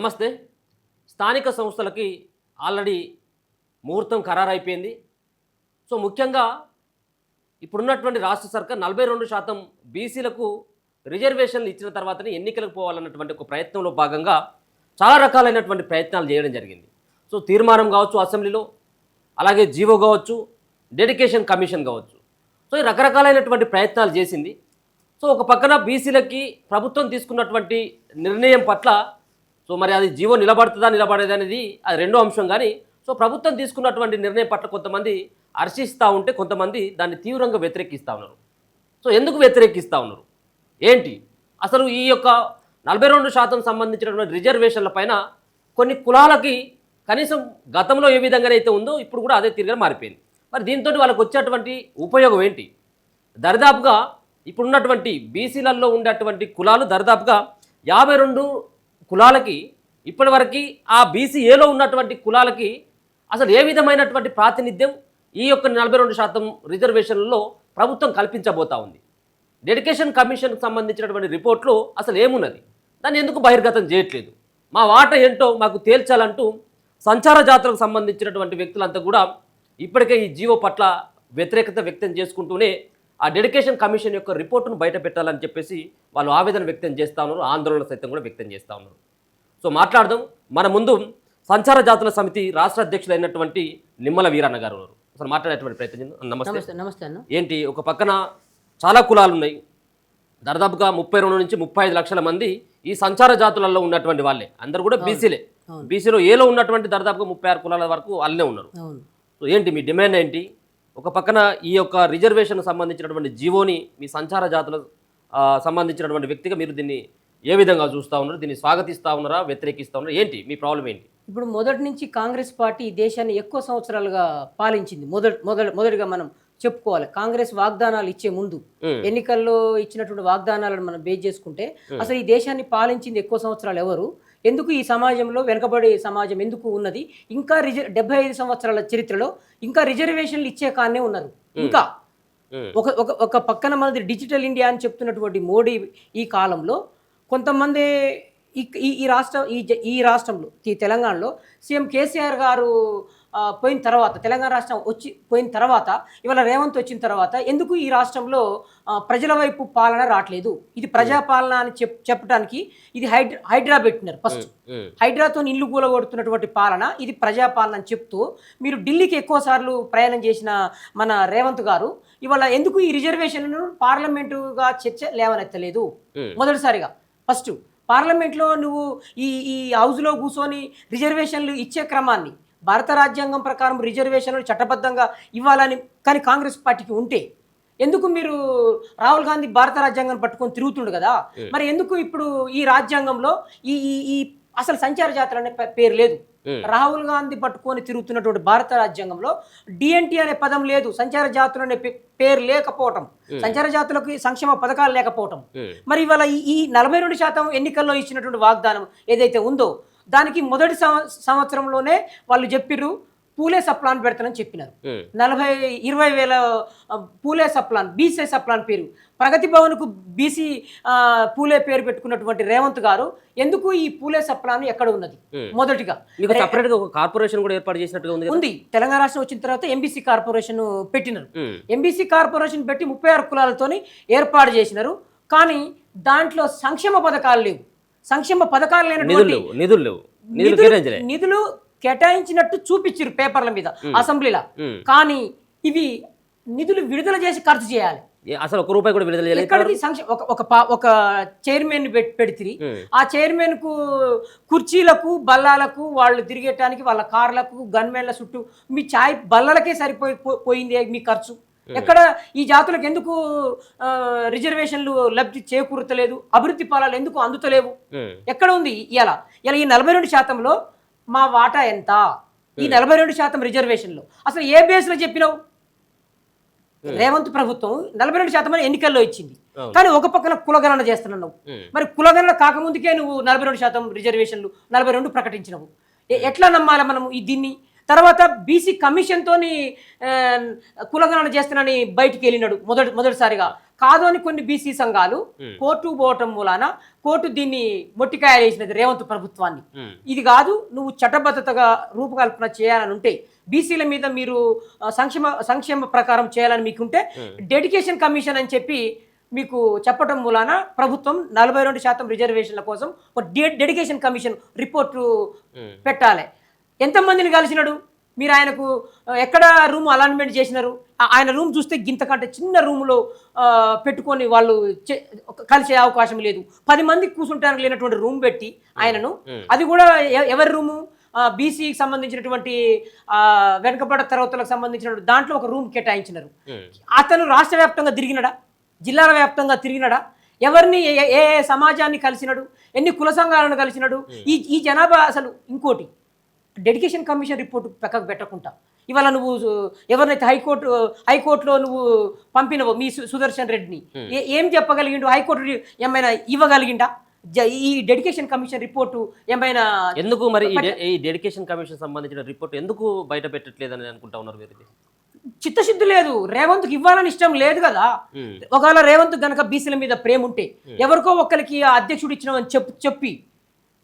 నమస్తే. స్థానిక సంస్థలకి ఆల్రెడీ ముహూర్తం ఖరారైపోయింది. సో ముఖ్యంగా ఇప్పుడున్నటువంటి రాష్ట్ర సర్కార్ 42% బీసీలకు రిజర్వేషన్లు ఇచ్చిన తర్వాతనే ఎన్నికలకు పోవాలన్నటువంటి ఒక ప్రయత్నంలో భాగంగా చాలా రకాలైనటువంటి ప్రయత్నాలు చేయడం జరిగింది. సో తీర్మానం కావచ్చు అసెంబ్లీలో, అలాగే జీవో కావచ్చు, డెడికేషన్ కమిషన్ కావచ్చు. సో ఈ రకరకాలైనటువంటి ప్రయత్నాలు చేసింది. సో ఒక పక్కన బీసీలకి ప్రభుత్వం తీసుకున్నటువంటి నిర్ణయం పట్ల సో మరి అది జీవో నిలబడుతుందా నిలబడేది అనేది అది రెండో అంశం. కానీ సో ప్రభుత్వం తీసుకున్నటువంటి నిర్ణయం పట్ల కొంతమంది హర్షిస్తూ ఉంటే కొంతమంది దాన్ని తీవ్రంగా వ్యతిరేకిస్తూ ఉన్నారు. సో ఎందుకు వ్యతిరేకిస్తూ ఉన్నారు ఏంటి అసలు ఈ యొక్క 42% సంబంధించినటువంటి రిజర్వేషన్ల పైన కొన్ని కులాలకి కనీసం గతంలో ఏ విధంగా అయితే ఉందో ఇప్పుడు కూడా అదే తీరుగా మారిపోయింది. మరి దీంతో వాళ్ళకి వచ్చేటువంటి ఉపయోగం ఏంటి? దరిదాపుగా ఇప్పుడున్నటువంటి బీసీలలో ఉండేటువంటి కులాలు దరిదాపుగా 52 కులాలకి ఇప్పటివరకు ఆ బీసీఏలో ఉన్నటువంటి కులాలకి అసలు ఏ విధమైనటువంటి ప్రాతినిధ్యం ఈ యొక్క 42% రిజర్వేషన్లలో ప్రభుత్వం కల్పించబోతా ఉంది. డెడికేషన్ కమిషన్కి సంబంధించినటువంటి రిపోర్ట్లో అసలు ఏమున్నది, దాన్ని ఎందుకు బహిర్గతం చేయట్లేదు, మా వాట ఏంటో మాకు తేల్చాలంటూ సంచార జాతులకు సంబంధించినటువంటి వ్యక్తులంతా కూడా ఇప్పటికే ఈ జీవో పట్ల వ్యతిరేకత వ్యక్తం చేసుకుంటూనే ఆ డెడికేషన్ కమిషన్ యొక్క రిపోర్టును బయట పెట్టాలని చెప్పేసి వాళ్ళు ఆవేదన వ్యక్తం చేస్తూ ఉన్నారు, ఆందోళన సైతం కూడా వ్యక్తం చేస్తూ ఉన్నారు. సో మాట్లాడదాం. మన ముందు సంచార జాతుల సమితి రాష్ట్ర అధ్యక్షులైనటువంటి నిమ్మల వీరన్న గారు ఉన్నారు. అసలు మాట్లాడేటువంటి ప్రయత్నం చేద్దాం. నమస్తే. నమస్తే అన్న. ఏంటి ఒక పక్కన చాలా కులాలు ఉన్నాయి, దాదాపుగా 32 నుంచి 35 లక్షల మంది ఈ సంచార జాతులలో ఉన్నటువంటి వాళ్ళే, అందరూ కూడా బీసీలే. బీసీలో ఏలో ఉన్నటువంటి దాదాపుగా 36 కులాల వరకు వాళ్ళనే ఉన్నారు. సో ఏంటి మీ డిమాండ్ ఏంటి? ఒక పక్కన ఈ యొక్క రిజర్వేషన్ సంబంధించినటువంటి జీవోని మీ సంచార జాతుల సంబంధించినటువంటి వ్యక్తిగా మీరు దీన్ని ఏ విధంగా చూస్తూ ఉన్నారు? దీన్ని స్వాగతిస్తూ ఉన్నారా, వ్యతిరేకిస్తూ ఉన్నారా? ఏంటి మీ ప్రాబ్లం ఏంటి? ఇప్పుడు మొదటి నుంచి కాంగ్రెస్ పార్టీ ఈ దేశాన్ని ఎక్కువ సంవత్సరాలుగా పాలించింది. మొదటిగా మనం చెప్పుకోవాలి. కాంగ్రెస్ వాగ్దానాలు ఇచ్చే ముందు ఎన్నికల్లో ఇచ్చినటువంటి వాగ్దానాలను మనం బేస్ చేసుకుంటే అసలు ఈ దేశాన్ని పాలించింది ఎక్కువ సంవత్సరాలు ఎవరు, ఎందుకు ఈ సమాజంలో వెనుకబడే సమాజం ఎందుకు ఉన్నది, ఇంకా 75 సంవత్సరాల చరిత్రలో ఇంకా రిజర్వేషన్లు ఇచ్చే కానే ఉన్నారు. ఇంకా ఒక పక్కన మనది డిజిటల్ ఇండియా అని చెప్తున్నటువంటి మోడీ ఈ కాలంలో కొంతమంది ఈ రాష్ట్రంలో తెలంగాణలో సీఎం కేసీఆర్ గారు పోయిన తర్వాత, తెలంగాణ రాష్ట్రం పోయిన తర్వాత, ఇవాళ రేవంత్ వచ్చిన తర్వాత ఎందుకు ఈ రాష్ట్రంలో ప్రజల వైపు పాలన రావట్లేదు? ఇది ప్రజాపాలన అని చెప్పడానికి ఇది హైడ్రా పెట్టినారు. ఫస్ట్ హైడ్రాతో ఇల్లు కూలగొడుతున్నటువంటి పాలన ఇది ప్రజాపాలన అని చెప్తూ మీరు ఢిల్లీకి ఎక్కువ సార్లు ప్రయాణం చేసిన మన రేవంత్ గారు ఇవాళ ఎందుకు ఈ రిజర్వేషన్లను పార్లమెంటుగా చర్చ లేవనెత్తలేదు? మొదటిసారిగా ఫస్ట్ పార్లమెంట్లో నువ్వు ఈ హౌస్లో కూర్చొని రిజర్వేషన్లు ఇచ్చే క్రమాన్ని, భారత రాజ్యాంగం ప్రకారం రిజర్వేషన్లు చట్టబద్ధంగా ఇవ్వాలని కానీ కాంగ్రెస్ పార్టీకి ఉంటే ఎందుకు మీరు రాహుల్ గాంధీ భారత రాజ్యాంగాన్ని పట్టుకొని తిరుగుతుండు కదా, మరి ఎందుకు ఇప్పుడు ఈ రాజ్యాంగంలో ఈ అసలు సంచార జాతులు అనే పేరు లేదు? రాహుల్ గాంధీ పట్టుకొని తిరుగుతున్నటువంటి భారత రాజ్యాంగంలో డిఎన్టీ అనే పదం లేదు, సంచార జాతులు అనే పేరు లేకపోవటం, సంచార జాతులకు సంక్షేమ పథకాలు లేకపోవటం. మరి ఇవాళ ఈ 42% ఎన్నికల్లో ఇచ్చినటువంటి వాగ్దానం ఏదైతే ఉందో దానికి మొదటి సంవత్సరంలోనే వాళ్ళు చెప్పిర్రు పూలే సప్లాన్ పెడతానని చెప్పినారు. 20,000 పూలే సప్లాన్, బీసీ సప్లాన్ పేరు, ప్రగతి భవన్కు బీసీ పూలే పేరు పెట్టుకున్నటువంటి రేవంత్ గారు ఎందుకు ఈ పూలే సప్లాన్ ఎక్కడ ఉన్నది? మొదటిగా కార్పొరేషన్ కూడా ఏర్పాటు చేసినట్టుగా ఉంది. తెలంగాణ రాష్ట్రం వచ్చిన తర్వాత ఎంబీసీ కార్పొరేషన్ పెట్టినారు. ఎంబీసీ కార్పొరేషన్ పెట్టి 36 కులాలతోని ఏర్పాటు చేసినారు. కానీ దాంట్లో సంక్షేమ పథకాలు లేవు. సంక్షేమ పథకాలు లేనటువంటి నిధులు కేటాయించినట్టు చూపించారు పేపర్ల మీద, అసెంబ్లీలో. కానీ ఇవి నిధులు విడుదల చేసి ఖర్చు చేయాలి. అసలు ₹1 కూడా విడుదల చేయలేదు. ఒక చైర్మన్ పెడితే ఆ చైర్మన్ కు కుర్చీలకు బల్లాలకు వాళ్ళు తిరిగేటానికి వాళ్ళ కార్లకు గన్మెన్ల చుట్టూ మీ చాయ్ బల్లలకే సరిపోయింది మీ ఖర్చు. ఎక్కడ ఈ జాతులకు ఎందుకు రిజర్వేషన్లు లబ్ధి చేకూరతలేదు? అభివృద్ధి ఫలాలు ఎందుకు అందుతలేవు? ఎక్కడ ఉంది ఇలా ఈ 42%లో మా వాటా ఎంత? ఈ 42% రిజర్వేషన్లో అసలు ఏ బేస్లో చెప్పినావు? రేవంత్ ప్రభుత్వం 42% ఎన్నికల్లో ఇచ్చింది, కానీ ఒక పక్కన కులగణన చేస్తున్నావు. మరి కులగణన కాకముందుకే నువ్వు 42% రిజర్వేషన్లు 42 ప్రకటించినవు. ఎట్లా నమ్మాలి మనము దీన్ని? తర్వాత బీసీ కమిషన్తోని కులగణన చేస్తానని బయటికి వెళ్ళినాడు మొదటిసారిగా. కాదు అని కొన్ని బీసీ సంఘాలు కోర్టు పోవటం మూలాన కోర్టు దీన్ని మొట్టికాయలు వేసినది రేవంత్ ప్రభుత్వాన్ని. ఇది కాదు, నువ్వు చట్టబద్ధతగా రూపకల్పన చేయాలని ఉంటే, బీసీల మీద మీరు సంక్షేమ ప్రకారం చేయాలని మీకుంటే డెడికేషన్ కమిషన్ అని చెప్పి మీకు చెప్పటం మూలాన ప్రభుత్వం 42% రిజర్వేషన్ల కోసం ఒక డెడికేషన్ కమిషన్ రిపోర్టు పెట్టాలి. ఎంతమందిని కలిసినాడు మీరు? ఆయనకు ఎక్కడ రూమ్ అలాట్మెంట్ చేసినారు? ఆయన రూమ్ చూస్తే గింతకంటే చిన్న రూమ్లో పెట్టుకొని వాళ్ళు కలిసే అవకాశం లేదు. 10 మంది కూర్చుంటానికి లేనటువంటి రూమ్ పెట్టి ఆయనను, అది కూడా ఎవరి రూము? బీసీకి సంబంధించినటువంటి వెనుకబడ్డ తరగతులకు సంబంధించిన దాంట్లో ఒక రూమ్ కేటాయించినారు. అతను రాష్ట్ర వ్యాప్తంగా తిరిగినాడా? జిల్లాల వ్యాప్తంగా తిరిగినాడా? ఎవరిని ఏ సమాజాన్ని కలిసినాడు? ఎన్ని కుల సంఘాలను కలిసినాడు? ఈ జనాభా అసలు ఇంకోటి డెడికేషన్ కమిషన్ రిపోర్టు పక్కకు పెట్టకుండా ఇవాళ నువ్వు ఎవరినైతే హైకోర్టులో నువ్వు పంపినవో మీ సుదర్శన్ రెడ్డిని ఏం చెప్పగలిగిండు? హైకోర్టు ఏమైనా ఇవ్వగలిగిండా? ఈ డెడికేషన్ కమిషన్ రిపోర్టు ఏమైనా ఎందుకు మరి ఈ డెడికేషన్ కమిషన్ సంబంధించిన రిపోర్ట్ ఎందుకు బయట పెట్టట్లేదని అనుకుంటా ఉన్నారు మీరు? చిత్తశుద్ధి లేదు, రేవంత్కి ఇవ్వాలని ఇష్టం లేదు కదా. ఒకవేళ రేవంత్ గనక బీసీల మీద ప్రేమ ఉంటే ఎవరికో ఒక్కరికి అధ్యక్షుడు ఇచ్చినామని చెప్పి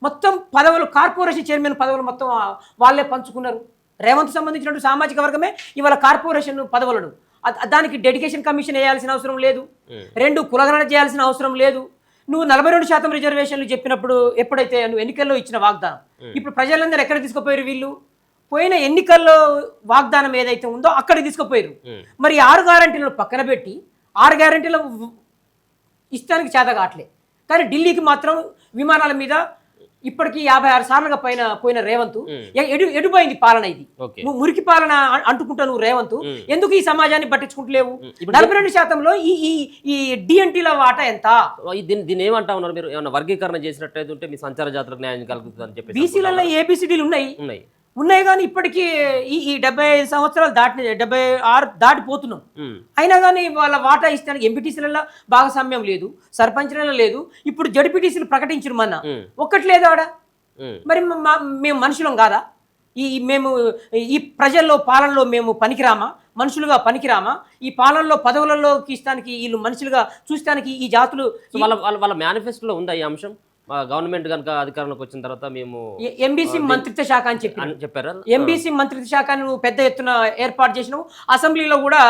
మొత్తం పదవులు, కార్పొరేషన్ చైర్మన్ పదవులు మొత్తం వాళ్ళే పంచుకున్నారు. రేవంత్ సంబంధించినటువంటి సామాజిక వర్గమే ఇవాళ కార్పొరేషన్ పదవులను. దానికి డెడికేషన్ కమిషన్ వేయాల్సిన అవసరం లేదు. 2 కులగణన చేయాల్సిన అవసరం లేదు. నువ్వు 42% రిజర్వేషన్లు చెప్పినప్పుడు ఎప్పుడైతే నువ్వు ఎన్నికల్లో ఇచ్చిన వాగ్దానం, ఇప్పుడు ప్రజలందరూ ఎక్కడ తీసుకుపోయారు? వీళ్ళు పోయిన ఎన్నికల్లో వాగ్దానం ఏదైతే ఉందో అక్కడికి తీసుకుపోయారు. మరి 6 గ్యారెంటీలను పక్కన పెట్టి 6 గ్యారెంటీల ఇష్టానికి చేత కావట్లే. కానీ ఢిల్లీకి మాత్రం విమానాల మీద ఇప్పటికీ 56 సార్లుగా పోయిన రేవంత్ ఎడిపోయింది పాలన. ఇది నువ్వు మురికి పాలన అంటుకుంటా నువ్వు రేవంత్ ఎందుకు ఈ సమాజాన్ని పట్టించుకుంటలేవు? 42%లో ఈ డిఎన్టీల వాటా ఎంత? దీన్ని ఏమంటా ఉన్నారు మీరు? ఏమన్నా వర్గీకరణ చేసినట్టయితే ఉంటే మీ సంచార జాతులకు న్యాయం కలుగుతుందని చెప్పి బీసీలలో ఏబిసిడీలు ఉన్నాయి కానీ ఇప్పటికీ ఈ 75 సంవత్సరాలు 76 దాటిపోతున్నాం. అయినా కానీ వాళ్ళ వాటా ఇస్తానికి ఎంపీటీసీలలో భాగస్వామ్యం లేదు, సర్పంచ్లలో లేదు. ఇప్పుడు జడ్పీటీసీలు ప్రకటించరు మన ఒక్కటి లేదు ఆడ. మరి మేము మనుషులం కాదా? మేము ఈ ప్రజల్లో పాలనలో మేము పనికిరామా? మనుషులుగా పనికిరామా? ఈ పాలనలో పదవులలోకి ఇస్తానికి వీళ్ళు మనుషులుగా చూస్తానికి ఈ జాతులు వాళ్ళ మేనిఫెస్టోలో ఉందా ఈ అంశం? గవర్నమెంట్ కనుక అధికారంలోకి వచ్చిన తర్వాత మేము ఎంబీసీ మంత్రిత్వ శాఖ అని చెప్పారు. ఎంబీసీ మంత్రిత్వ శాఖను పెద్ద ఎత్తున ఏర్పాటు చేసినావు. అసెంబ్లీలో కూడా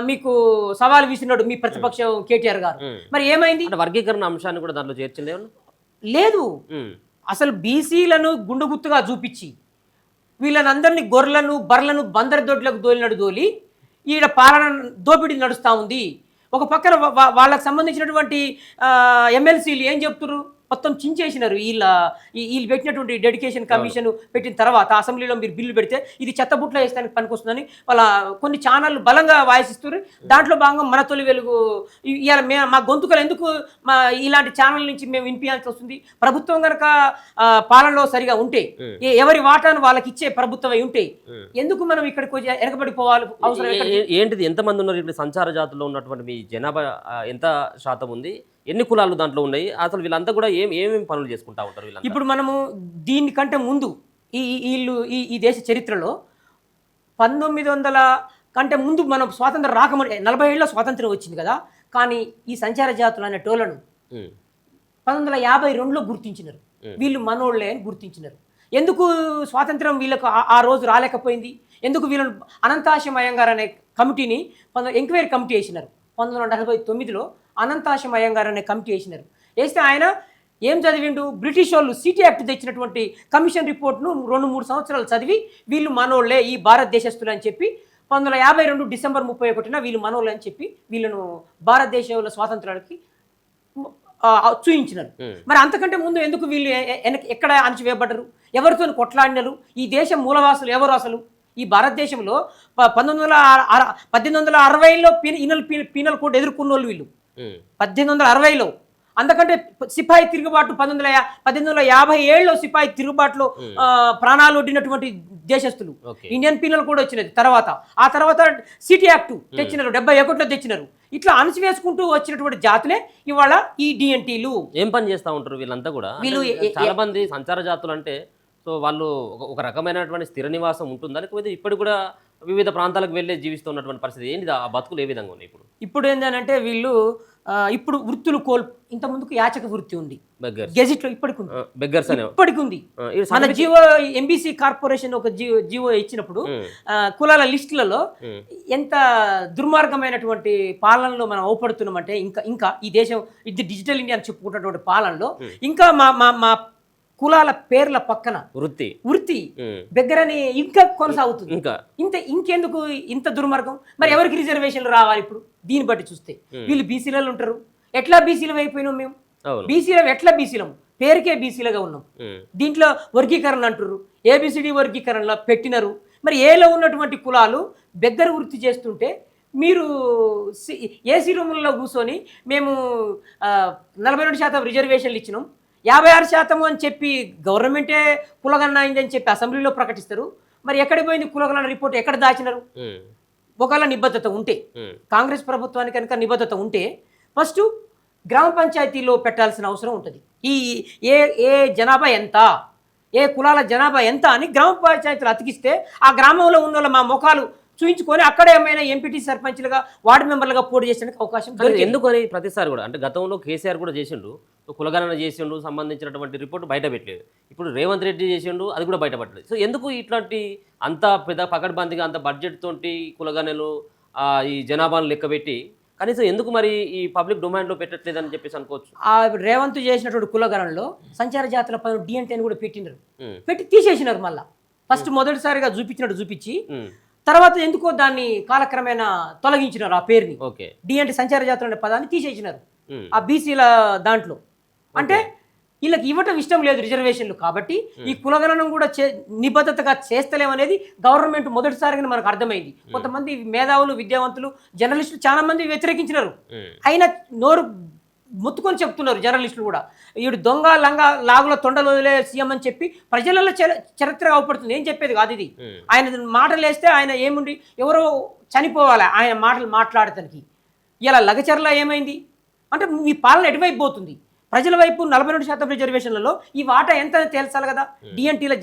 మీకు సవాల్ విసినాడు మీ ప్రతిపక్షం కేటీఆర్ గారు. మరి ఏమైంది? వర్గీకరణ అంశాన్ని కూడా దాంట్లో చేర్చింది లేదు. అసలు బీసీలను గుండుగుత్తుగా చూపించి వీళ్ళని అందరినీ గొర్రెలను బర్రెలను బందరు దొడ్లకు దోలి ఈడ పాలన దోపిడీ నడుస్తూ ఉంది. ఒక పక్కన వాళ్ళకి సంబంధించినటువంటి ఎమ్మెల్సీలు ఏం చెప్తున్నారు? మొత్తం చించేసినారు. వీళ్ళు పెట్టినటువంటి డెడికేషన్ కమిషన్ పెట్టిన తర్వాత అసెంబ్లీలో మీరు బిల్లు పెడితే ఇది చెత్తబుట్లో వేస్తానికి పనికొస్తుందని వాళ్ళ కొన్ని ఛానళ్ళు బలంగా వాయిస్తున్నారు. దాంట్లో భాగంగా మన తొలి వెలుగు ఇవాళ మా గొంతుకలు ఎందుకు ఇలాంటి ఛానల్ నుంచి మేము వినిపించాల్సి వస్తుంది? ప్రభుత్వం కనుక పాలనలో సరిగా ఉంటే, ఎవరి వాటాను వాళ్ళకి ఇచ్చే ప్రభుత్వం అయి ఉంటే ఎందుకు మనం ఇక్కడికి వెనకబడిపోవాలి? అవసరం ఏంటిది? ఎంతమంది ఉన్నారు ఇప్పుడు సంచార జాతుల్లో ఉన్నటువంటి మీ జనాభా ఎంత శాతం ఉంది? ఎన్ని కులాలు దాంట్లో ఉన్నాయి? అసలు వీళ్ళంతా కూడా ఏమేమి పనులు చేసుకుంటా ఉంటారు వీళ్ళంతా? ఇప్పుడు మనము దీనికంటే ముందు ఈ దేశ చరిత్రలో 1900 కంటే ముందు మనం స్వాతంత్రం రాకముందే 40 ఏళ్ళలో స్వాతంత్రం వచ్చింది కదా. కానీ ఈ సంచార జాతులు అనే టోళ్లను 1952లో గుర్తించినారు. వీళ్ళు మనోళ్లే అని గుర్తించినారు. ఎందుకు స్వాతంత్రం వీళ్ళకు ఆ రోజు రాలేకపోయింది? ఎందుకు వీళ్ళను అనంతాశం అయ్యంగార్ అనే కమిటీని ఎంక్వైరీ కమిటీ వేసినారు. 1949లో అనంతాశం అయ్యంగార్ అనే కమిటీ వేసినారు. వేస్తే ఆయన ఏం చదివిండు? బ్రిటిష్ వాళ్ళు సిటీ యాక్ట్ తెచ్చినటువంటి కమిషన్ రిపోర్ట్ను 2-3 సంవత్సరాలు చదివి వీళ్ళు మనోళ్లే, ఈ భారతదేశస్తులు అని చెప్పి 1952 డిసెంబర్ 31న వీళ్ళు మనోళ్ళు అని చెప్పి వీళ్ళను భారతదేశంలో స్వాతంత్రానికి చూయించినారు. మరి అంతకంటే ముందు ఎందుకు వీళ్ళు ఎక్కడ అణచివేయబడ్డరు? ఎవరితో కొట్లాడినారు? ఈ దేశం మూలవాసులు ఎవరు? అసలు ఈ భారతదేశంలో 1860లో పీనల్ కోడ్ ఎదుర్కొన్న వాళ్ళు వీళ్ళు 1860లో. అందుకంటే సిపాయి తిరుగుబాటు 1857లో సిపాయి తిరుగుబాటులో ప్రాణాలు ఒడ్డినటువంటి దేశస్తులు. ఇండియన్ పీనల్ కోడ్ వచ్చినది తర్వాత. ఆ తర్వాత సిటీ యాక్ట్ తెచ్చినారు, 71లో తెచ్చినారు. ఇట్లా అణచివేసుకుంటూ వచ్చినటువంటి జాతులే ఇవాళ ఈ డిఎన్టీలు. ఏం పని చేస్తూ ఉంటారు వీళ్ళంతా కూడా? వీళ్ళు చాలా మంది సంచార జాతులు అంటే సో వాళ్ళు ఒక రకమైనటువంటి స్థిర నివాసం ఉంటుందా, లేకపోతే ఇప్పటికి కూడా వివిధ ప్రాంతాలకు వెళ్ళి జీవిస్తున్నటువంటి పరిస్థితి ఏంటి? ఆ బతుకులు ఏ విధంగా ఉన్నాయి ఇప్పుడు? ఇప్పుడు ఏంటంటే వీళ్ళు ఇప్పుడు వృత్తులు ఇంత ముందుకు యాచక వృత్తి ఉంది బెగ్గర్స్ గెజిట్లో ఇప్పటికి ఉంది. బెగ్గర్స్ అనే ఇప్పటికి ఉంది. మన జియో ఎంబీసీ కార్పొరేషన్ ఒక జియో ఇచ్చినప్పుడు కులాల లిస్టులలో ఎంత దుర్మార్గమైనటువంటి పాలనలో మనం అవపడుతున్నామంటే ఇంకా ఈ దేశం ఇది డిజిటల్ ఇండియా అని చెప్పుకుంటున్నటువంటి పాలనలో ఇంకా మా మా మా కులాల పేర్ల పక్కన వృత్తి దగ్గరని ఇంకా కొనసాగుతుంది. ఇంకెందుకు ఇంత దుర్మార్గం? మరి ఎవరికి రిజర్వేషన్లు రావాలి ఇప్పుడు? దీన్ని బట్టి చూస్తే వీళ్ళు బీసీలలో ఉంటారు. ఎట్లా బీసీలం అయిపోయినాం మేము? బీసీలం ఎట్లా బీసీలం? పేరుకే బీసీలుగా ఉన్నాం. దీంట్లో వర్గీకరణ అంటారు, ఏబిసిడి వర్గీకరణలో పెట్టినారు. మరి ఏలో ఉన్నటువంటి కులాలు బెగ్గర వృత్తి చేస్తుంటే మీరు ఏసీ రూముల్లో కూర్చొని మేము 42% రిజర్వేషన్లు ఇచ్చినాం, 56% అని చెప్పి గవర్నమెంటే కులగన్న అయిందని చెప్పి అసెంబ్లీలో ప్రకటిస్తారు. మరి ఎక్కడికి పోయింది కులగన్న రిపోర్ట్? ఎక్కడ దాచినారు? ఒకవేళ నిబద్ధత ఉంటే, కాంగ్రెస్ ప్రభుత్వానికి కనుక నిబద్ధత ఉంటే ఫస్ట్ గ్రామ పంచాయతీలో పెట్టాల్సిన అవసరం ఉంటుంది. ఈ ఏ జనాభా ఎంత, ఏ కులాల జనాభా ఎంత అని గ్రామ పంచాయతీలు అతికిస్తే ఆ గ్రామంలో ఉన్న వాళ్ళ మా ముఖాలు చూయించుకొని అక్కడే ఏమైనా ఎంపీటీ సర్పంచ్లుగా వార్డు మెంబర్లుగా పోటీ చేసేందుకు అవకాశం. ఎందుకని ప్రతిసారి కూడా అంటే గతంలో కేసీఆర్ కూడా చేసిండు, కులగణన చేసిండు, సంబంధించినటువంటి రిపోర్ట్ బయట పెట్టలేదు. ఇప్పుడు రేవంత్ రెడ్డి చేసిండు, అది కూడా బయటపడలేదు. సో ఎందుకు ఇట్లాంటి అంత పెద్ద పకడ్బందీగా అంత బడ్జెట్ తోటి కులగణలు ఈ జనాభాను లెక్క పెట్టి కనీసం ఎందుకు మరి ఈ పబ్లిక్ డొమైన్లో పెట్టట్లేదు అని చెప్పేసి అనుకోవచ్చు? ఆ రేవంత్ చేసినటువంటి కులగణనలో సంచార జాతుల పైన డిఎన్టీ అని కూడా పెట్టినారు, పెట్టి తీసేసినారు. మళ్ళీ ఫస్ట్ మొదటిసారిగా చూపించినట్టు చూపించి తర్వాత ఎందుకో దాన్ని కాలక్రమేణా తొలగించినారు. ఆ పేరుని డిఎన్టీ సంచార జాతులు అనే పదాన్ని తీసేసినారు ఆ బీసీల దాంట్లో. అంటే వీళ్ళకి ఇవ్వటం ఇష్టం లేదు రిజర్వేషన్లు. కాబట్టి ఈ కులగణనం కూడా నిబద్ధతగా చేస్తలేమనేది గవర్నమెంట్ మొదటిసారిగా మనకు అర్థమైంది. కొంతమంది మేధావులు, విద్యావంతులు, జర్నలిస్టులు చాలా మంది వ్యతిరేకించినారు. అయినా నోరు మొత్తుకొని చెప్తున్నారు జర్నలిస్టులు కూడా. వీడు దొంగ లంగా లాగుల తొండలు వదిలే సీఎం అని చెప్పి ప్రజలలో చరిత్ర అవపడుతుంది. ఏం చెప్పేది కాదు ఇది. ఆయన మాటలు వేస్తే ఆయన ఏముండి ఎవరో చనిపోవాలి ఆయన మాటలు మాట్లాడటానికి. ఇలా లగచర్ల ఏమైంది అంటే మీ పాలన ఎటువైపు పోతుంది? ప్రజల వైపు 42% రిజర్వేషన్లలో ఈ వాటా ఎంత తేల్చాలి కదా. డిఎన్టీల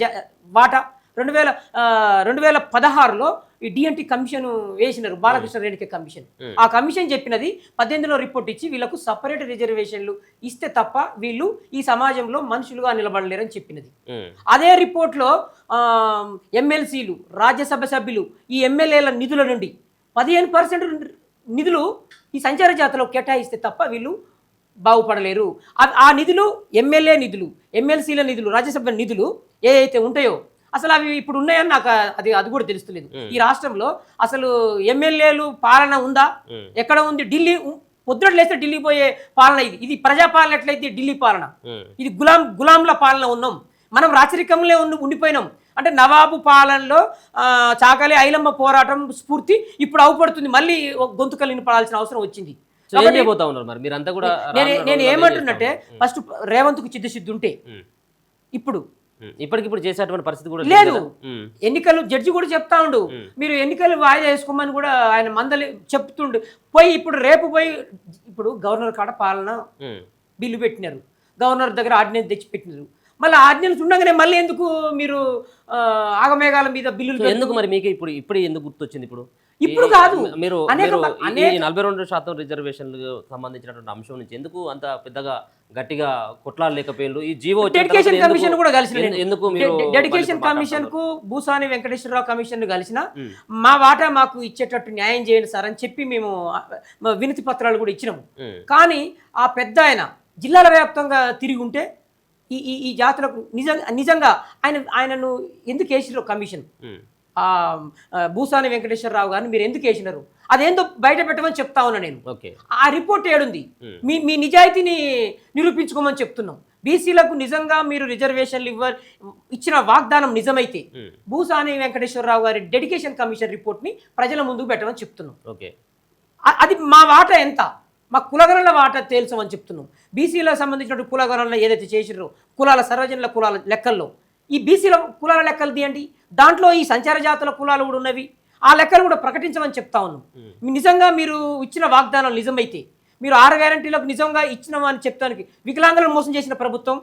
వాటా 2016లో ఈ డిఎన్టీ కమిషన్ వేసినారు, బాలకృష్ణ రేణుకే కమిషన్. ఆ కమిషన్ చెప్పినది 18లో రిపోర్ట్ ఇచ్చి వీళ్ళకు సపరేట్ రిజర్వేషన్లు ఇస్తే తప్ప వీళ్ళు ఈ సమాజంలో మనుషులుగా నిలబడలేరని చెప్పినది. అదే రిపోర్ట్లో ఎమ్మెల్సీలు, రాజ్యసభ సభ్యులు, ఈ ఎమ్మెల్యేల నిధుల నుండి 15% నిధులు ఈ సంచార జాతలో కేటాయిస్తే తప్ప వీళ్ళు బాగుపడలేరు. ఆ నిధులు ఎమ్మెల్యే నిధులు, ఎమ్మెల్సీల నిధులు, రాజ్యసభ నిధులు ఏ అయితే ఉంటాయో అసలు అవి ఇప్పుడు ఉన్నాయని నాకు అది కూడా తెలుస్తలేదు. ఈ రాష్ట్రంలో అసలు ఎమ్మెల్యేలు పాలన ఉందా? ఎక్కడ ఉంది? ఢిల్లీ పొద్దుట లేస్తే ఢిల్లీ పోయే పాలన ఇది ప్రజాపాలన ఎట్లయితే ఢిల్లీ పాలన, ఇది గులాంల పాలన ఉన్నాం మనం. రాచరికంలో ఉండిపోయినాం. అంటే నవాబు పాలనలో చాకలి ఐలమ్మ పోరాటం స్ఫూర్తి ఇప్పుడు అవపడుతుంది. మళ్ళీ గొంతుకలు పడాల్సిన అవసరం వచ్చింది. నేను ఏమంటున్నట్టే ఫస్ట్ రేవంత్కు చిత్తశుద్ధి ఉంటే ఇప్పటికిప్పుడు చేసేటువంటి పరిస్థితి కూడా లేదు. ఎన్నికలు జడ్జి కూడా చెప్తా ఉండు, మీరు ఎన్నికలు వాయిదా వేసుకోమని కూడా ఆయన మందలి చెప్తుండు. రేపు పోయి ఇప్పుడు గవర్నర్ కాడ పాలన బిల్లు పెట్టినారు, గవర్నర్ దగ్గర ఆర్డినెన్స్ తెచ్చి పెట్టినారు. మళ్ళీ ఆర్డినెన్స్ ఉండగానే మళ్ళీ ఎందుకు మీరు ఆగమేఘాల మీద బిల్లులు ఎందుకు? మరి మీకు ఇప్పుడు ఎందుకు గుర్తొచ్చింది? ఇప్పుడు కాదు, మీరు 42% రిజర్వేషన్లకు సంబంధించినటువంటి అంశం నుంచి ఎందుకు అంత పెద్దగా గట్టిగా కొట్లాడలేకపోయిండ్రు? ఈ జీవో డెడికేషన్ కమిషన్ కూడా కలిసిన, ఎందుకు డెడికేషన్ కమిషన్ కు భూసాని వెంకటేశ్వరరావు కమిషన్ కలిసిన మా వాటా మాకు ఇచ్చేటట్టు న్యాయం చేయండి సార్ అని చెప్పి మేము వినతి పత్రాలు కూడా ఇచ్చినాము. కానీ ఆ పెద్ద ఆయన జిల్లాల వ్యాప్తంగా తిరిగి ఉంటే ఈ జాతులకు నిజంగా ఆయనను ఎందుకు వేసినారు కమిషన్? భూసాని వెంకటేశ్వరరావు గారిని మీరు ఎందుకు వేసినారు? అదేందో బయట పెట్టమని చెప్తా ఉన్నా నేను. ఆ రిపోర్ట్ ఏడుంది? మీ నిజాయితీని నిరూపించుకోమని చెప్తున్నాం. బీసీలకు నిజంగా మీరు రిజర్వేషన్లు ఇచ్చిన వాగ్దానం నిజమైతే భూసాని వెంకటేశ్వరరావు గారి డెడికేషన్ కమిషన్ రిపోర్ట్ని ప్రజల ముందుకు పెట్టమని చెప్తున్నాం. అది మా వాటా ఎంత, మా కులగణన వాటా తేల్చమని చెప్తున్నాం. బీసీలకు సంబంధించిన కులగణన ఏదైతే చేసినారో కులాల సర్వజనుల కులాల లెక్కల్లో ఈ బీసీల కులాల లెక్కలు తీయండి. దాంట్లో ఈ సంచార జాతుల కులాలు కూడా ఉన్నవి. ఆ లెక్కలు కూడా ప్రకటించమని చెప్తా ఉన్నాం. నిజంగా మీరు ఇచ్చిన వాగ్దానం నిజమైతే, మీరు 6 గ్యారంటీలకు నిజంగా ఇచ్చినామని చెప్తానికి వికలాంగులను మోసం చేసిన ప్రభుత్వం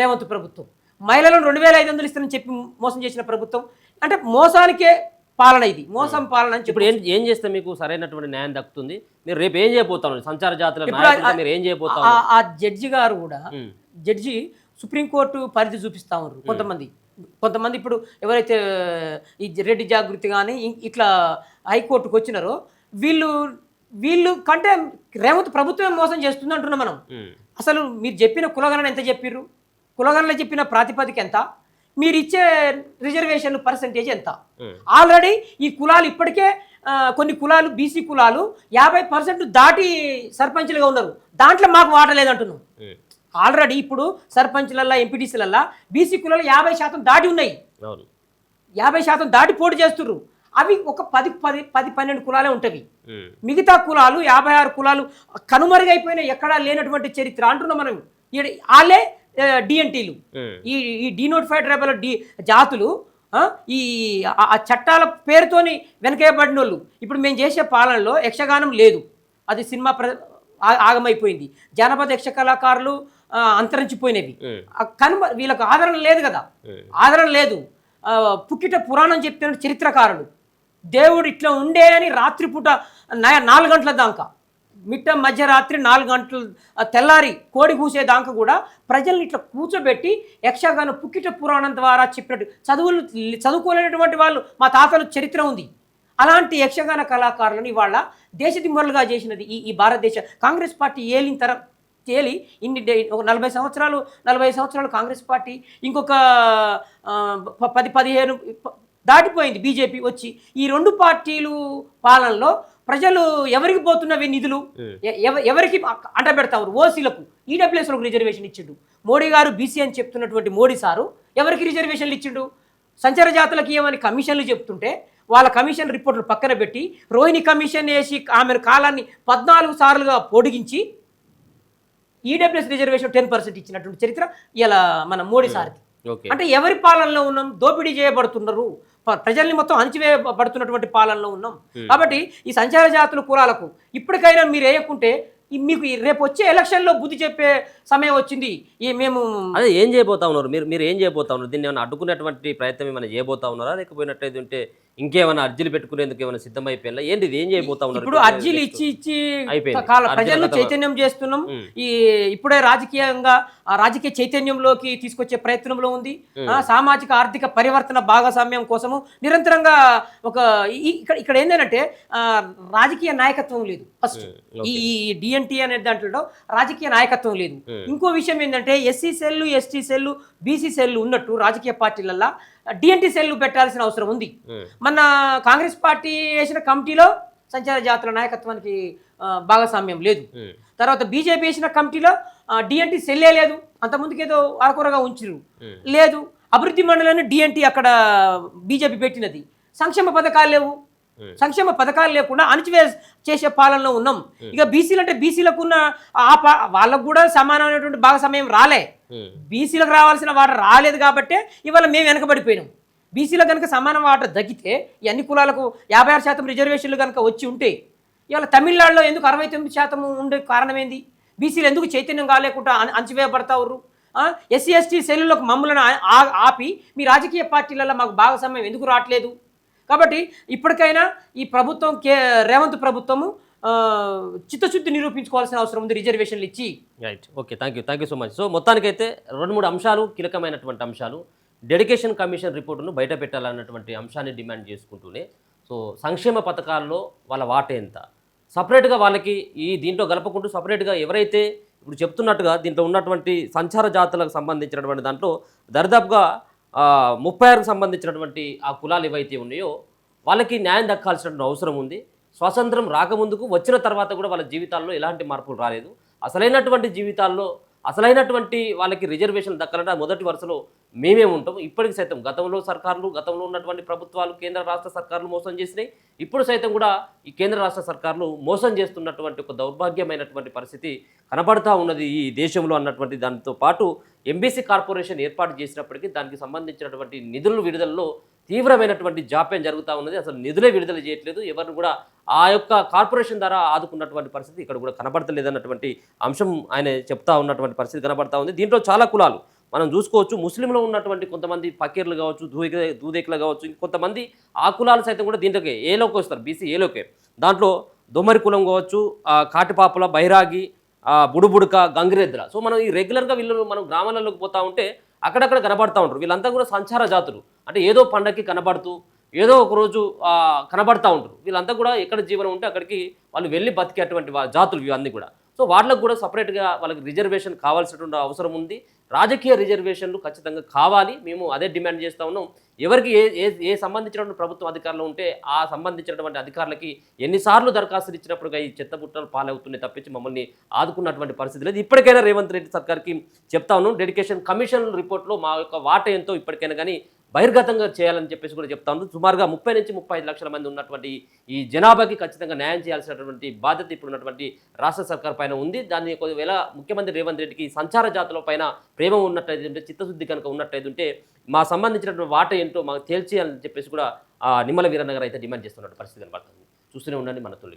రేవంత్ ప్రభుత్వం, మహిళలను 2500 ఇస్తానని చెప్పి మోసం చేసిన ప్రభుత్వం. అంటే మోసానికే పాలన, ఇది మోసం పాలన అని ఇప్పుడు చెప్పి ఏం చేస్తే మీకు సరైనటువంటి న్యాయం దక్కుతుంది? మీరు రేపు ఏం చేయబోతాను? సంచార జాతుల ఇప్పుడు నాయకుడిగా మీరు ఏం చేయబోతారు? ఆ జడ్జి గారు కూడా, జడ్జి సుప్రీంకోర్టు పరిధి చూపిస్తా ఉన్నారు కొంతమంది ఇప్పుడు ఎవరైతే ఈ రెడ్డి జాగృతి కానీ ఇట్లా హైకోర్టుకు వచ్చినారో వీళ్ళు కంటే రేవంత్ ప్రభుత్వమే మోసం చేస్తుంది అంటున్నాం మనం. అసలు మీరు చెప్పిన కులగణన ఎంత చెప్పిర్రు? కులగణన చెప్పిన ప్రాతిపదిక ఎంత? మీరు ఇచ్చే రిజర్వేషన్ పర్సంటేజ్ ఎంత? ఆల్రెడీ ఈ కులాలు ఇప్పటికే కొన్ని కులాలు బీసీ కులాలు 50% దాటి సర్పంచ్లుగా ఉన్నారు. దాంట్లో మాకు వాట లేదంటున్నాం. ఆల్రెడీ ఇప్పుడు సర్పంచ్లల్లా ఎంపీటీసీలల్లా బీసీ కులాలు 50% దాటి ఉన్నాయి. 50% దాటి పోటీ చేస్తున్నారు. అవి ఒక 10-12 కులాలే ఉంటవి. మిగతా కులాలు 56 కులాలు కనుమరుగైపోయినా ఎక్కడా లేనటువంటి చరిత్ర అంటున్నాం మనం. వాళ్ళే డిఎన్టీలు, ఈ డీనోటిఫైడ్ ట్రైబల్ జాతులు, ఈ చట్టాల పేరుతోని వెనకేయబడిన వాళ్ళు. ఇప్పుడు మేము చేసే పాలనలో యక్షగానం లేదు, అది సినిమా ఆగమైపోయింది. జానపద యక్ష కళాకారులు అంతరించిపోయినవి. వీళ్ళకు ఆదరణ లేదు కదా, ఆదరణ లేదు. పుక్కిట పురాణం చెప్తున్న చరిత్రకారులు దేవుడు ఇట్లా ఉండే అని రాత్రిపూట 4 గంటల దాకా, మిట్ట మధ్యరాత్రి 4 గంటలు తెల్లారి కోడి కూసే దాకా కూడా ప్రజల్ని ఇట్లా కూర్చోబెట్టి యక్షగానం పుక్కిట పురాణం ద్వారా చెప్పినట్టు చదువుకోలేనటువంటి వాళ్ళు మా తాతలు చరిత్ర ఉంది. అలాంటి యక్షగాన కళాకారులను ఇవాళ దేశదిమ్మరులుగా చేసినది ఈ భారతదేశ కాంగ్రెస్ పార్టీ తేలి ఇన్ని ఒక 45 సంవత్సరాలు కాంగ్రెస్ పార్టీ, ఇంకొక 10-15 దాటిపోయింది బీజేపీ వచ్చి. ఈ 2 పార్టీలు పాలనలో ప్రజలు ఎవరికి పోతున్నవి నిధులు, ఎవరికి అంటబెడతారు? ఓసీలకు, ఈడబ్ల్యూఎస్లకు రిజర్వేషన్ ఇచ్చిండు మోడీ గారు. బీసీ అని చెప్తున్నటువంటి మోడీ సారు ఎవరికి రిజర్వేషన్లు ఇచ్చిండు? సంచార జాతులకు ఏమని కమిషన్లు చెప్తుంటే వాళ్ళ కమిషన్ రిపోర్టులు పక్కన పెట్టి రోహిణి కమిషన్ వేసి ఆమె కాలాన్ని 14 సార్లుగా పొడిగించి ఈడబ్ల్యూఎస్ రిజర్వేషన్ 10% ఇచ్చినటువంటి చరిత్ర ఇలా మన మోడీ సార్ది. అంటే ఎవరి పాలనలో ఉన్నాం? దోపిడీ చేయబడుతున్నారు, ప్రజల్ని మొత్తం అణచివేయబడుతున్నటువంటి పాలనలో ఉన్నాం. కాబట్టి ఈ సంచార జాతుల కులాలకు ఇప్పటికైనా మీరు వేయకుంటే మీకు రేపు వచ్చే ఎలక్షన్లో బుద్ధి చెప్పే సమయం వచ్చింది. మేము అదే ఏం చేయబోతా ఉన్నారు? మీరు ఏం చేయబోతా ఉన్నారు? దీన్ని ఏమైనా అడ్డుకునేటువంటి ప్రయత్నం ఏమైనా చేయబోతా ఉన్నారా? లేకపోయినట్టయితే ఉంటే ఇంకేమైనా అర్జీలు పెట్టుకునేందుకు ఏమైనా సిద్ధమైపోయినా ఏంటి? ఏం చేయబోతా ఉన్నారు? ఇప్పుడు అర్జీలు ఇచ్చి ప్రజలను చైతన్యం చేస్తున్నాం. ఇప్పుడే రాజకీయ చైతన్యంలోకి తీసుకొచ్చే ప్రయత్నంలో ఉంది. సామాజిక ఆర్థిక పరివర్తన భాగస్వామ్యం కోసము నిరంతరంగా ఇక్కడ ఏంటంటే రాజకీయ నాయకత్వం లేదు. ఫస్ట్ ఈ డిఎన్టీ అనే దాంట్లో రాజకీయ నాయకత్వం లేదు. ఇంకో విషయం ఏంటంటే SC cell, ST cell, BC cell ఉన్నట్టు రాజకీయ పార్టీలల్లో డిఎన్టీ సెల్లు పెట్టాల్సిన అవసరం ఉంది. మన కాంగ్రెస్ పార్టీ వేసిన కమిటీలో సంచార జాతుల నాయకత్వానికి భాగస్వామ్యం లేదు. తర్వాత బీజేపీ వేసిన కమిటీలో డిఎన్టీ సెల్లే లేదు. అంతకుముందుకు ఏదో అరకొరగా ఉంచిరు లేదు. అభివృద్ధి మండలిని డిఎన్టీ అక్కడ బీజేపీ పెట్టినది. సంక్షేమ పథకాలు లేవు. సంక్షేమ పథకాలు లేకుండా చేసే పాలనలో ఉన్నాం. ఇక బీసీలు అంటే బీసీలకు ఉన్న వాళ్ళకు కూడా సమానమైనటువంటి భాగస్వామ్యం రాలే. బీసీలకు రావాల్సిన వాటర్ రాలేదు కాబట్టి ఇవాళ మేము వెనకబడిపోయినాం. బీసీలకు కనుక సమాన వాటర్ తగ్గితే ఈ అన్ని కులాలకు 56% రిజర్వేషన్లు కనుక వచ్చి ఉంటే ఇవాళ తమిళనాడులో ఎందుకు 69% ఉండే కారణం ఏంది? బీసీలు ఎందుకు చైతన్యం కాలేకుండా అణచివేయబడతారు? ఎస్సీ ఎస్టీ సెల్లులకు మమ్మల్ని ఆపి మీ రాజకీయ పార్టీలలో మాకు భాగస్వామ్యం ఎందుకు రావట్లేదు? కాబట్టి ఇప్పటికైనా ఈ ప్రభుత్వం రేవంత్ ప్రభుత్వము చిత్తశుద్ధి నిరూపించుకోవాల్సిన అవసరం ఉంది రిజర్వేషన్లు ఇచ్చి. Right, okay, thank you so much. So మొత్తానికైతే 2-3 అంశాలు, కీలకమైనటువంటి అంశాలు, డెడికేషన్ కమిషన్ రిపోర్టును బయట పెట్టాలన్నటువంటి అంశాన్ని డిమాండ్ చేసుకుంటూనే, సో సంక్షేమ పథకాల్లో వాళ్ళ వాటా ఎంత, సపరేట్గా వాళ్ళకి దీంట్లో గలపకుంటూ సపరేట్గా ఎవరైతే ఇప్పుడు చెప్తున్నట్టుగా దీంట్లో ఉన్నటువంటి సంచార జాతులకు సంబంధించినటువంటి దాంట్లో దరిదాపుగా 36కు సంబంధించినటువంటి ఆ కులాలు ఏవైతే ఉన్నాయో వాళ్ళకి న్యాయం దక్కాల్సినటువంటి అవసరం ఉంది. స్వాతంత్రం రాకముందుకు వచ్చిన తర్వాత కూడా వాళ్ళ జీవితాల్లో ఎలాంటి మార్పులు రాలేదు. అసలైనటువంటి జీవితాల్లో అసలైనటువంటి వాళ్ళకి రిజర్వేషన్ దక్కాలంటే మొదటి వరుసలో మేమే ఉంటాం. ఇప్పటికి సైతం గతంలో ఉన్నటువంటి ప్రభుత్వాలు, కేంద్ర రాష్ట్ర సర్కారులు మోసం చేసినాయి. ఇప్పుడు సైతం కూడా ఈ కేంద్ర రాష్ట్ర సర్కారులు మోసం చేస్తున్నటువంటి ఒక దౌర్భాగ్యమైనటువంటి పరిస్థితి కనబడతా ఉన్నది ఈ దేశంలో అన్నటువంటి దానితో పాటు ఎంబీసీ కార్పొరేషన్ ఏర్పాటు చేసినప్పటికీ దానికి సంబంధించినటువంటి నిధుల విడుదలలో తీవ్రమైనటువంటి జాప్యం జరుగుతూ ఉన్నది. అసలు నిధులే విడుదల చేయట్లేదు. ఎవరిని కూడా ఆ యొక్క కార్పొరేషన్ ద్వారా ఆదుకున్నటువంటి పరిస్థితి ఇక్కడ కూడా కనబడతలేదన్నటువంటి అంశం ఆయన చెప్తా ఉన్నటువంటి పరిస్థితి కనబడతా ఉంది. దీంట్లో చాలా కులాలు మనం చూసుకోవచ్చు ముస్లింలో ఉన్నటువంటి కొంతమంది ఫకీర్లు కావచ్చు, దూదేకులు కావచ్చు, కొంతమంది ఆ కులాలు సైతం కూడా దీంట్లోకి ఏలోకి వస్తారు, బీసీ ఏలోకే. దాంట్లో దొమ్మరి కులం కావచ్చు, కాటిపాపుల, బైరాగి, బుడుబుడక, గంగిరెద్దుల. సో మనం ఈ రెగ్యులర్గా వీళ్ళు మనం గ్రామాలలోకి పోతా ఉంటే అక్కడక్కడ కనబడతా ఉంటారు. వీళ్ళంతా కూడా సంచార జాతులు, అంటే ఏదో పండగకి కనబడుతూ ఏదో ఒక రోజు కనబడతా ఉంటారు. వీళ్ళంతా కూడా ఎక్కడ జీవనం ఉంటే అక్కడికి వాళ్ళు వెళ్ళి బతికేటువంటి జాతులు ఇవన్నీ కూడా. సో వాళ్ళకు కూడా సపరేట్గా వాళ్ళకి రిజర్వేషన్ కావాల్సినటువంటి అవసరం ఉంది. రాజకీయ రిజర్వేషన్లు ఖచ్చితంగా కావాలి. మేము అదే డిమాండ్ చేస్తూ ఉన్నాం. ఎవరికి ఏ ఏ ఏ సంబంధించినటువంటి ప్రభుత్వం అధికారులు ఉంటే ఆ సంబంధించినటువంటి అధికారులకి ఎన్నిసార్లు దరఖాస్తులు ఇచ్చినప్పుడుగా ఈ చెత్తబుట్టలు పాలవుతున్నాయి తప్పించి మమ్మల్ని ఆదుకున్నటువంటి పరిస్థితి లేదు. ఇప్పటికైనా రేవంత్ రెడ్డి సర్కార్కి చెప్తా ఉన్నాం, డెడికేషన్ కమిషన్ రిపోర్ట్లో మా యొక్క వాటా ఎంతో ఇప్పటికైనా కానీ బహిర్గతంగా చేయాలని చెప్పేసి కూడా చెప్తా ఉంది. సుమారుగా 30 నుంచి 35 లక్షల మంది ఉన్నటువంటి ఈ జనాభాకి ఖచ్చితంగా న్యాయం చేయాల్సినటువంటి బాధ్యత ఇప్పుడు ఉన్నటువంటి రాష్ట్ర సర్కార్ పైన ఉంది. దాన్ని ఒకవేళ ముఖ్యమంత్రి రేవంత్ రెడ్డికి సంచార జాతుల పైన ప్రేమ ఉన్నట్టయితే ఉంటే, చిత్తశుద్ధి కనుక ఉన్నట్టయితే ఉంటే మా సంబంధించినటువంటి వాట ఏంటో మాకు తేల్చేయాలని చెప్పేసి కూడా నిమ్మల వీరన్న గారు అయితే డిమాండ్ చేస్తున్నటువంటి పరిస్థితి కనబడుతుంది. చూస్తూనే ఉండండి మన తొలి.